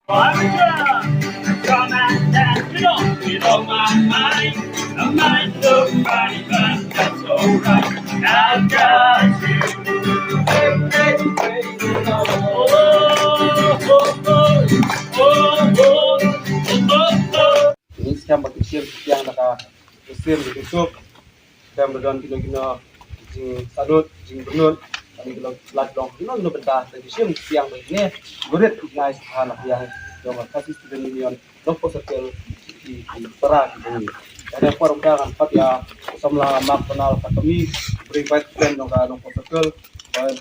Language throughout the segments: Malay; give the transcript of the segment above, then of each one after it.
Come and dance, you know my mind. I might look funny, but that's alright. I've got you. Hey, hey, hey, oh, oh, oh, oh, oh, oh. Ini siang bagi siang naka musim ditusuk dan berdon kilo jing sadut jing benut kami kilo lat dong kilo bentah bagi siang begini gurit nice anak yang kasih student union nongpoh circle di Perak ini ada forum kan pat ya samla mak kenal kami beri baik dan nongpoh circle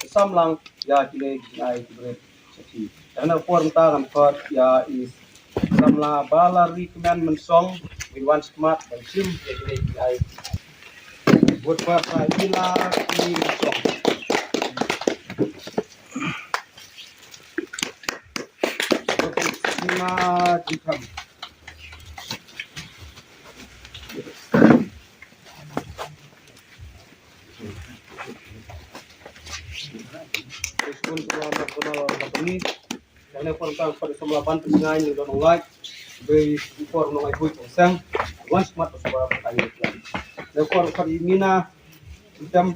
samlang ya kini naik gurit sepi karena forum kan pat ya is samla bala recommend mensong Iwan smart dan sim jadi ai buat apa ila ini mensong ila jikam Sesuatu yang kenal company karena pertama pada semula bantu sengai ni don like be before no ai buat sang once mat sebab tanya lagi lekor kali mina jam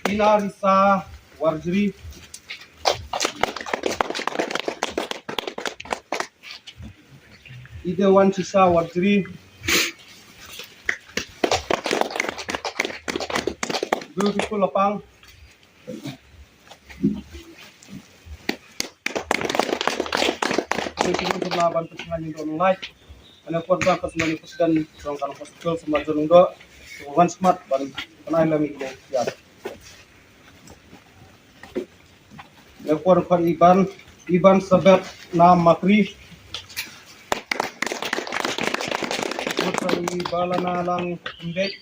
ina risa warjri ide wan sisa warjri beautiful lapang sesuatu berlaban pesangan yang like ana korban pesangan pesan orang kalau hospital semua jonong do one smart balik kenal lami ko ya lekor kan iban sebab nam makri Putri balana lang indek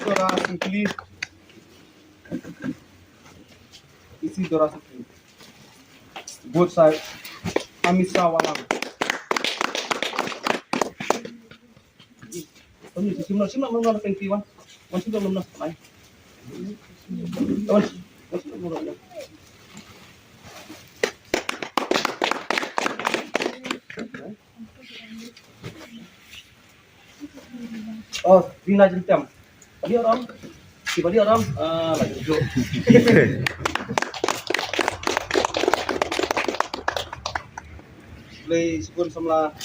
Dora simply isi Dora simply both sides amisa walang ini simula muna thank you one simula muna mai one muna oh dina jentam Badi orang, si badi orang, lagi duduk. Play sepun semula.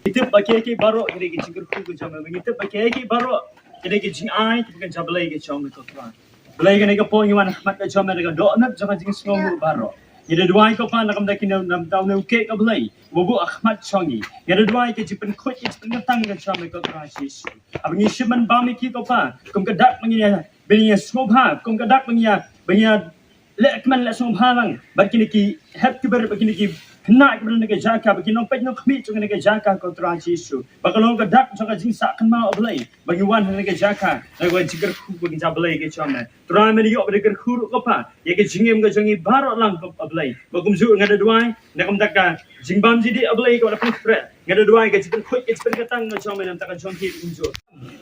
Itu pakai baru jadi jingger ku jam begitu pakai baru jadi jing ai bukan jam belai ke jam itu kan. Belai kan ke poin yang mat ke jam mereka donat jangan jing sngewbha baru. Yada dua ko pa nakam daki nam taw na uke ka blay wobu ahmad chongi yada dua ke jipen khot ke jipen tang ga chame ko krasis abngi shiman bami ki ko pa kum ka dak mangiya benya sngewbha kum ka dak mangiya benya lekmen la sngewbha lang bakini ki heb ki ber bakini ki kena ke ke jaka bakini nong pej nong khmi chung ke jaka ko krasis bakalong ka dak chung ka jing sa kan ma oblay bagi wan ke jaka na go jigar khu bagi jablay ke chame tra me yo ber khu ko pa ye ke jingem ga jongi baro lang ko oblay bagum zu ngada duai nakam daka jingbam jidi oblay ko da pre ngada duai ke jipen khoi ke jipen katang na chome nam taka jongi kumju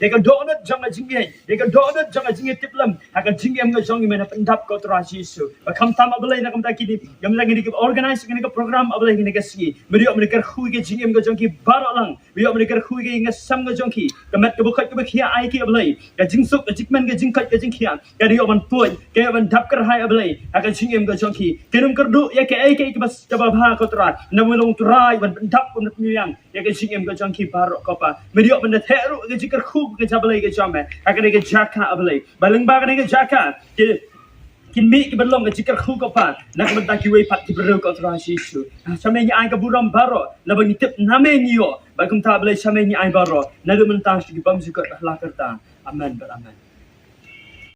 de ka donut jonga jinge de ka donut jonga jinge tiplam haka jingem ga jongi mena pendap ko trasis ba kam tam oblay nakam daki di gam lagi di organize ngene ka program oblay ngene ka si medio mereka khu ke jingem ga jongi baro lang medio mereka khu ke ngasam ga jongi kamat ke bukat ke khia ai ki oblay ka jingsuk ka jikmen ga jingkat ka jingkhia ka dio ban tuai ke ban dap kar hai oblay haka jingem ga jongi kenum kerdu ya ke ai ke bas jababha ko tra namulong turai ban dap ko nyang ya ke jingem ga jongi baro ko pa medio ban theru ga jikar khu ga jablay ga jame haka ke jaka oblay balang ba ga jaka ke kinmi ki belong ke jikar khu ko pa nak mentaki wei pat ki bero ko tra shisu same ni ai ka buram baro la bang tip name ni yo bagum ta oblay same ni ai baro na do mentas ki bam zikar la kerta amen ber amen